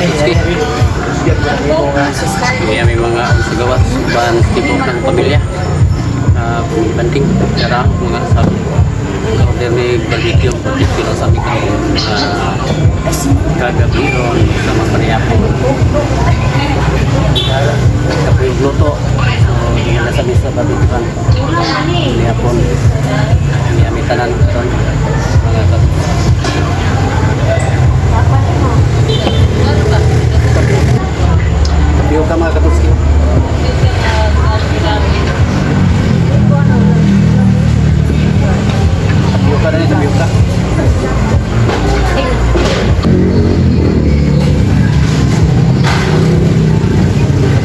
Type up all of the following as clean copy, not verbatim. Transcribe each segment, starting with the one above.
Katuski. May mga sagawat ban tipo ng pamilya. Banding jarang mga sabi. Order may barbecue pati kilo sa amin kagabi ron sama pariyapo. Kapag yung luto, hindi na sa misa barbecue. Pariyapo. Hindi kami tanan ron. Mga tapioca mga Katuski. Tapioca na rin, tapioca.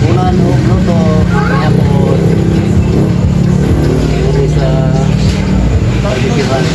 Unan o luto, kanya po hindi sa barbecuehan.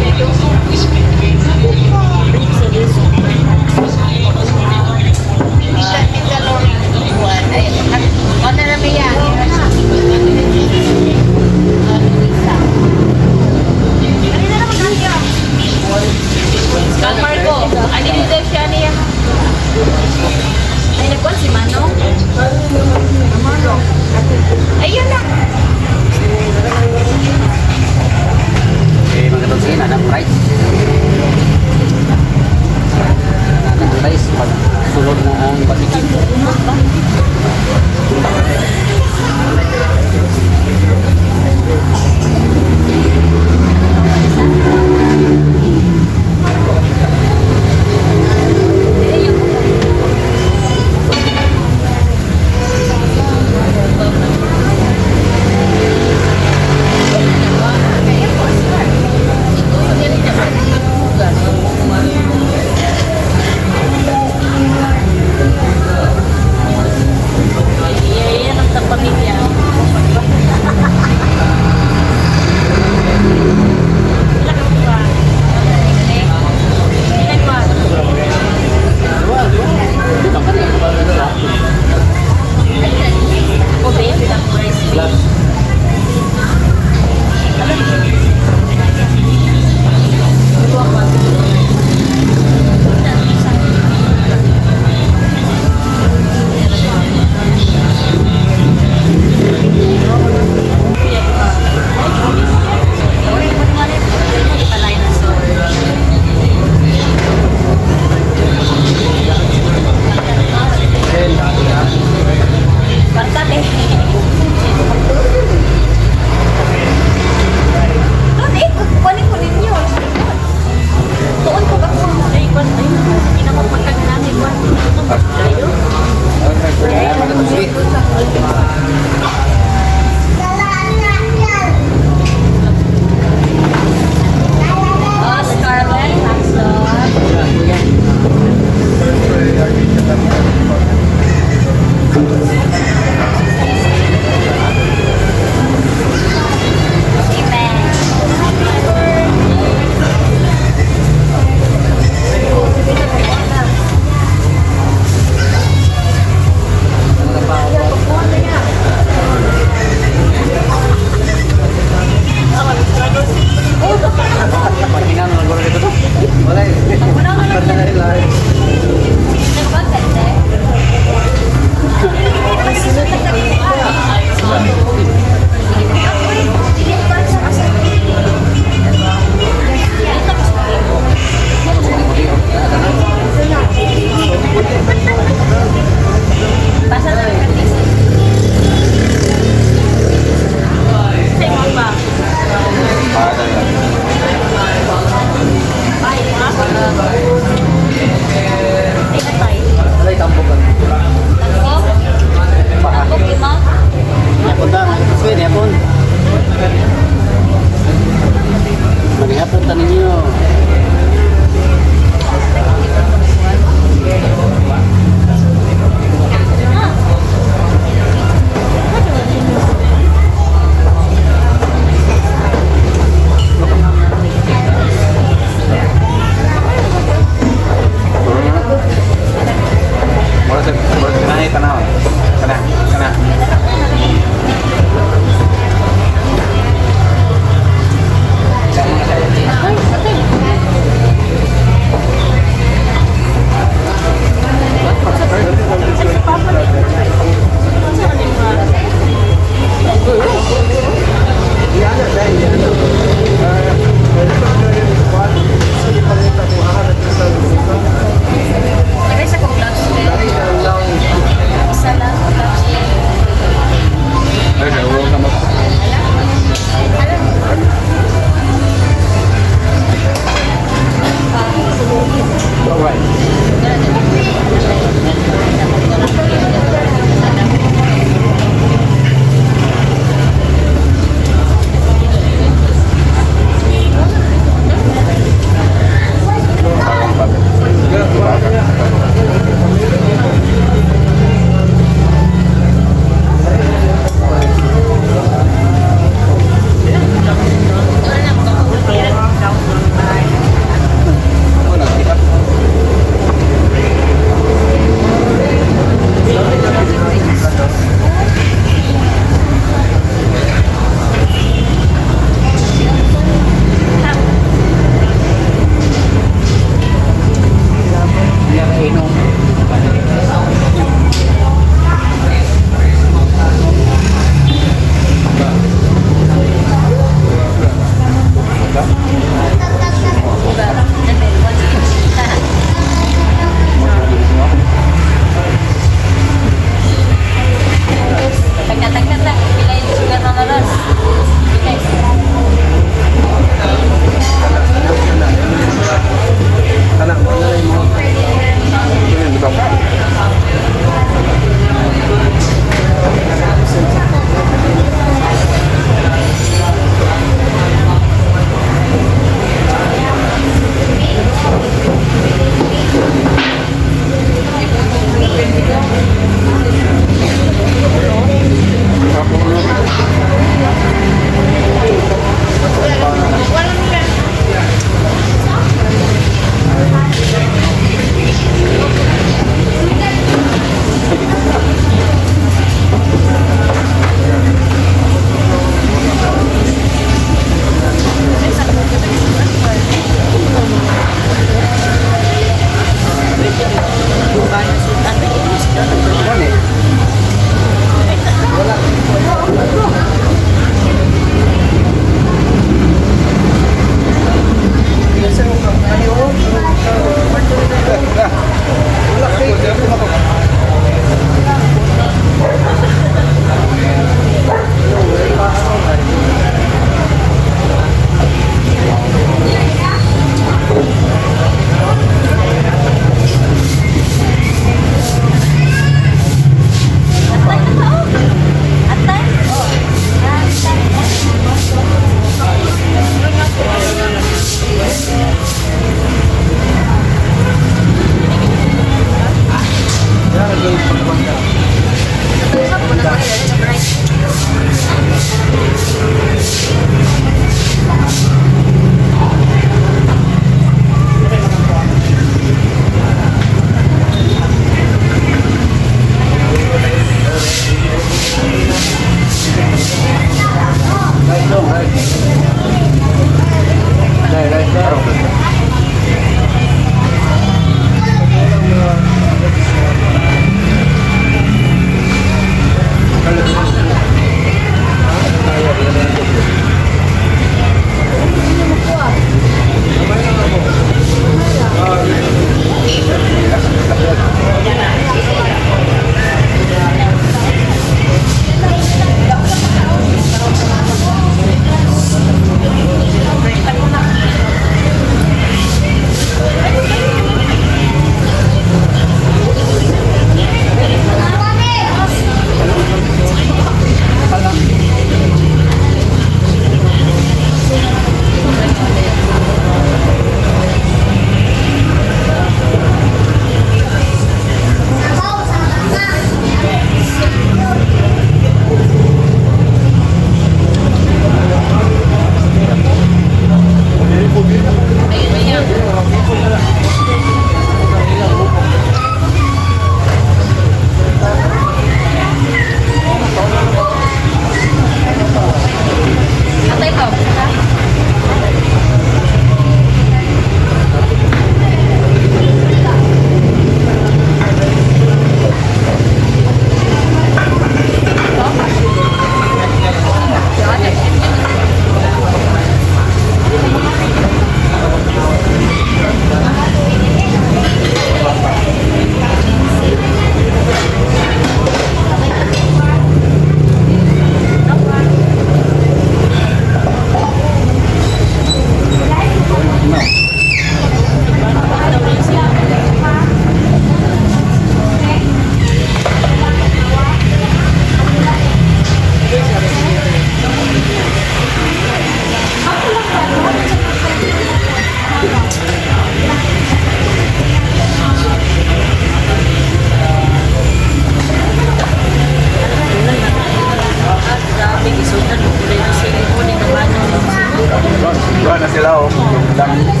na sila oh. Dami.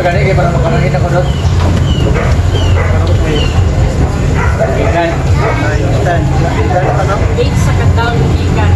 gani kayak para makanan kita kodot. Ikan. Ikan. Ikan ano? 8 sa katang ikan.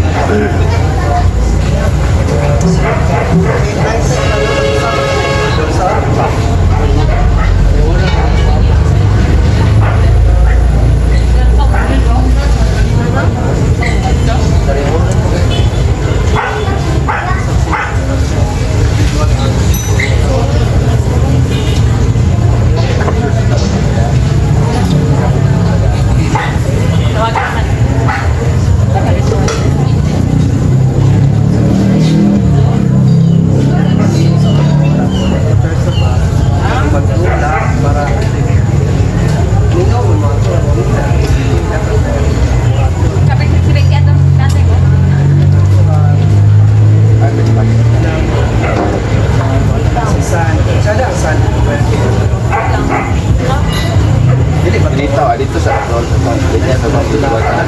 Dito sa roll sa pamilya sa pamilya ka.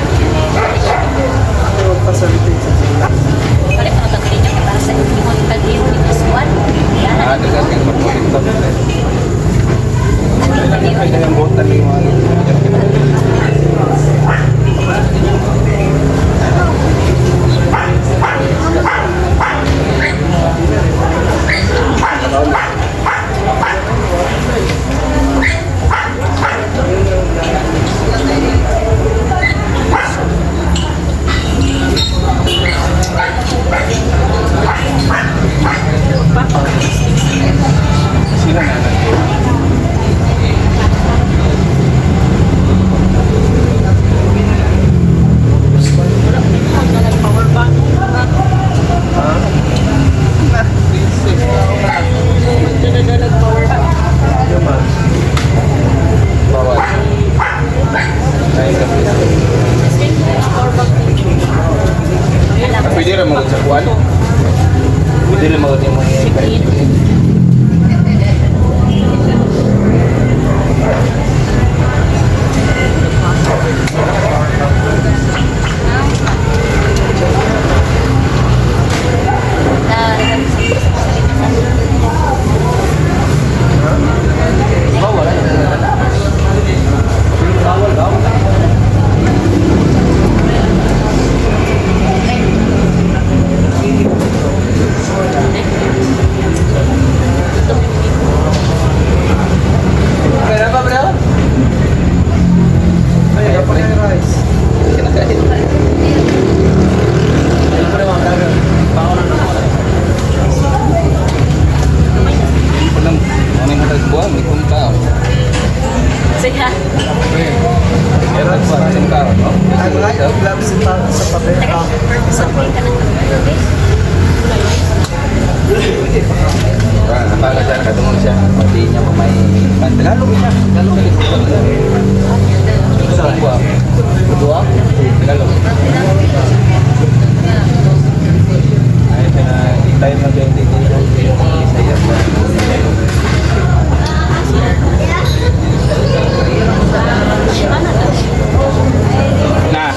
Balik ako tagli niya para sa inyong tagli yung squad. Ah, dagat yung pagmulito. Kaya yung botan yung mga pwede rin mga sa kuwan. Pwede rin mga yung napalasan ka doon siya. Hindi niya pa may Tagalog siya. Tagalog ka sa buwa. Buwa? Tagalog. Ay, tayo na din dito. Nah.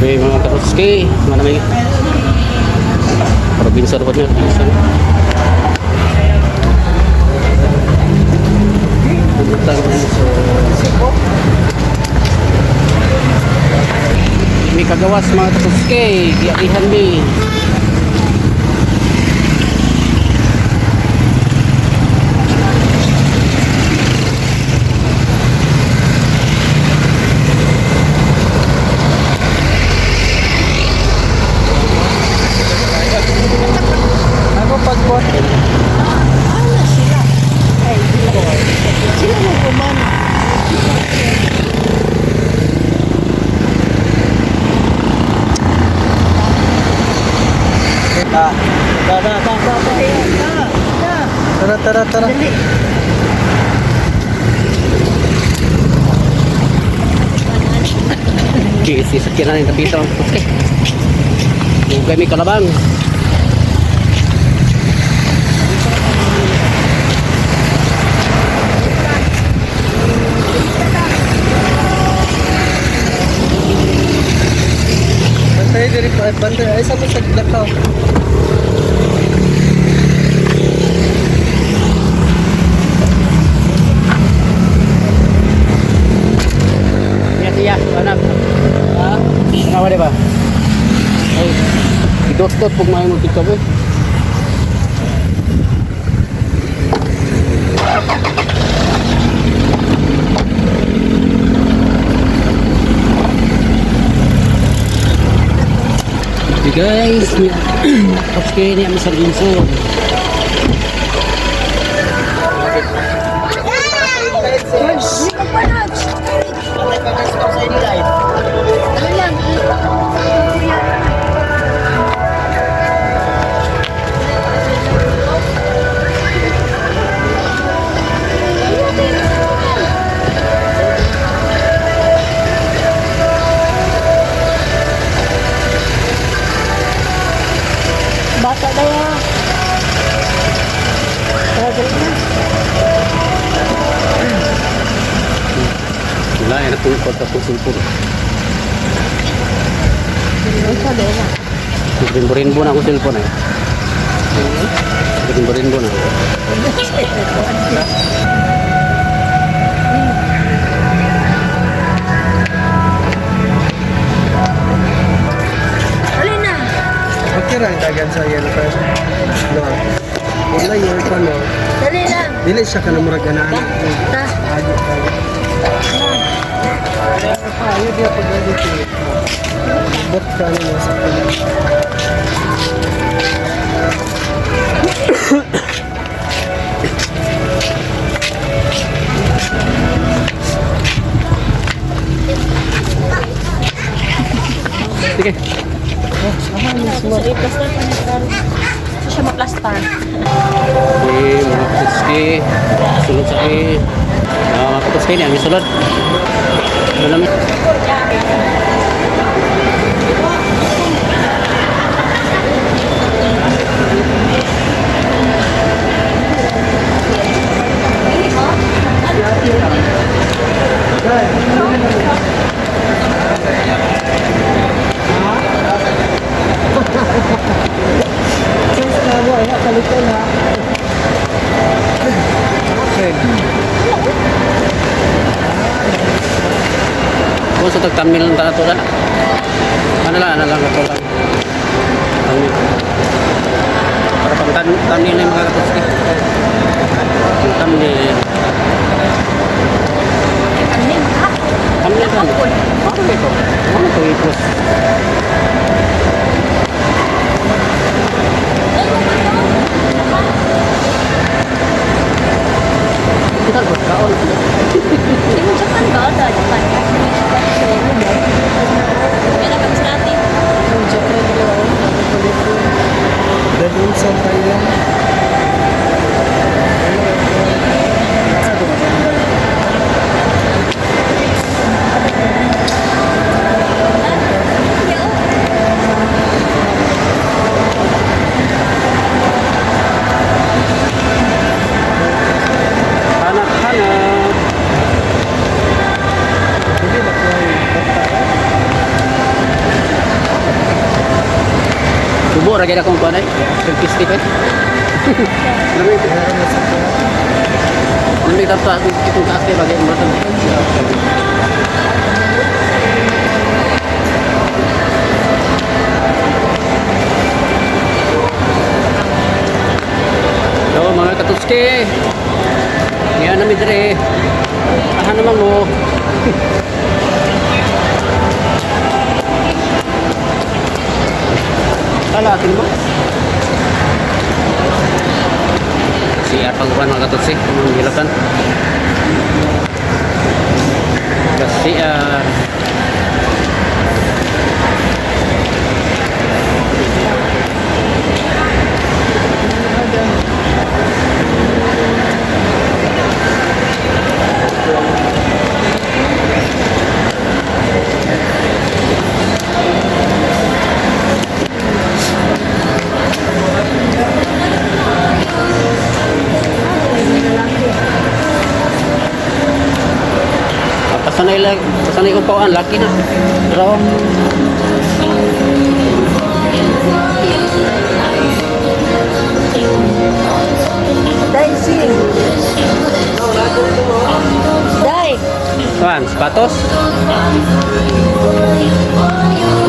May mga karuski, mana may probinsya dapat niya, probinsya. Pumunta ko sa may kagawas mga karuski, giyakihan mi. Ano pagbuhat? Sila mo kuman. Tara, tara, tara. Sisakyan na rin kapito ang karuski. Hugay may kalabang. Bantay diri pa, bantay ay sa sa lakaw. Iya, anak. Ha? Kenapa deh, Pak? Ay, didot-dot pag may mo tikap eh. Okay guys, okay ini ang sarginso. Bata na yan. Tagal na. Wala, yan ang tulipot at sulpur. Ay, sabi na. Rinbo-rinbo na akong cellphone eh. Rinbo-rinbo na. Alin na. Okay ra dagan sa yellow first. No. Wala yung no. Dali lang. Dili siya ka na murag ganahan. Ta. Ayo tayo. Ayo dia pagdali ko. Bot ka na sa Sige. Sorry, plaster pa na ito. Ito siya maplastar. Okay, mga katuski. Sulod sa akin. Mga katuski niya, may sulod. Wala may. Kung sa tagtamil ng tato na. Ano lang ito lang. Tamil. Para pang tamil na yung mga katuski. Yung tamil. Tamil kan? Ano ito? Ano ito ipos? Kita buat kaon. Hindi mo Japan ba? Japan. Kaya kami sa natin. dadun sa Thailand. Subo ra gyud akong kuan ay. Pistik ay. Lamig. Lamig tapos itong kaste bagay mo to. Yo mga katutski. Yan na midre. Tahan naman mo. Akin mo. CR pagkuhan mga katutsi. Ang hilapan. CR. Pasanay kong pawaan, laki na. Pero, Daisy. Dai. kawan, sapatos.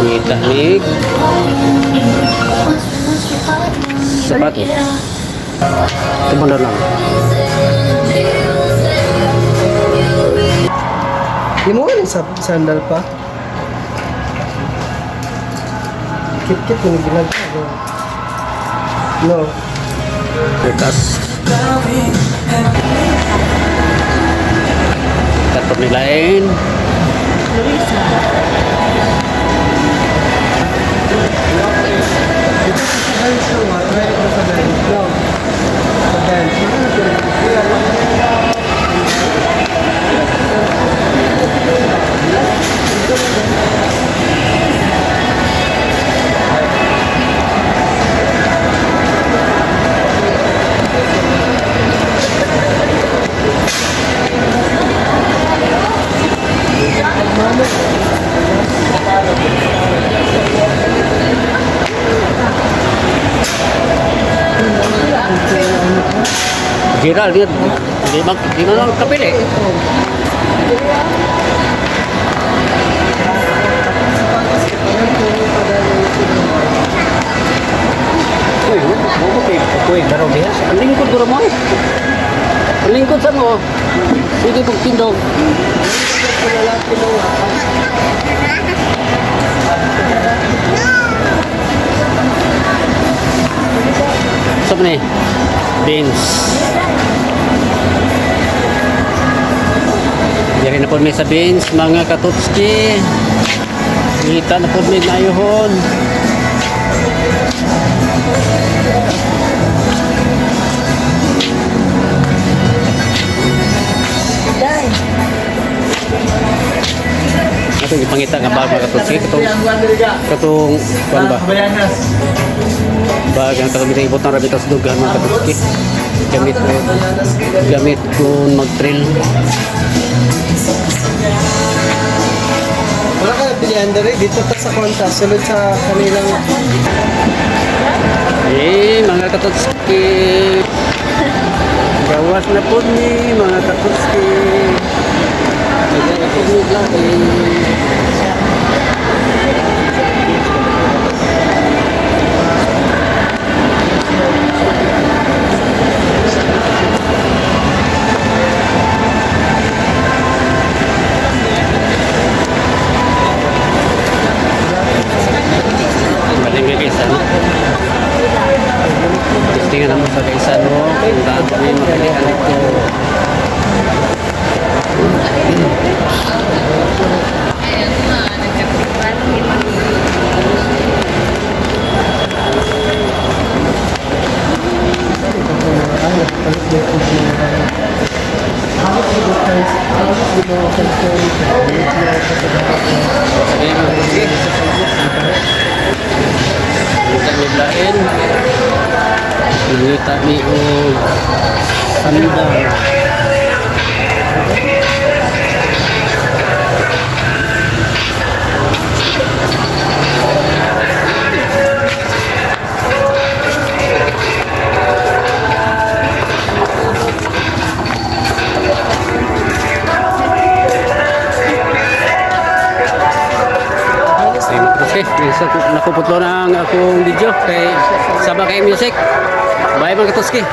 Ini teknik. Sapatos. Itu bener lang. Di mo nga sandal pa. Kit-kit yung ginagawa. No. Bekas. Dapat nilain. Viral dia, di mana kapili? Uy, baru dia. Lingkod ko mo. Lingkod sa mo. Sige pag tindog. Saan ni? Beans. Dari na po may sa beans, mga katutski. Kita na po may nayuhon. Ito yung pangita nga bag mga katutski. Katong, kuan ba? Bag ang katong ibot ng rabitas dugan mga katutski. Gamit ko mag-trail. Wala ka na pilihan dari. Dito ta sa konta. Sunod sa kanilang... Mga katutski. Gawas na po ni mga katutski. Nagkakapagod lang tingnan naman sa kaisa no kung daan ko yung makalihan ito. Kita ni sandal. Okay, nakuputlo na ang akong video kay Sabah kay Music. Bye mga katoski.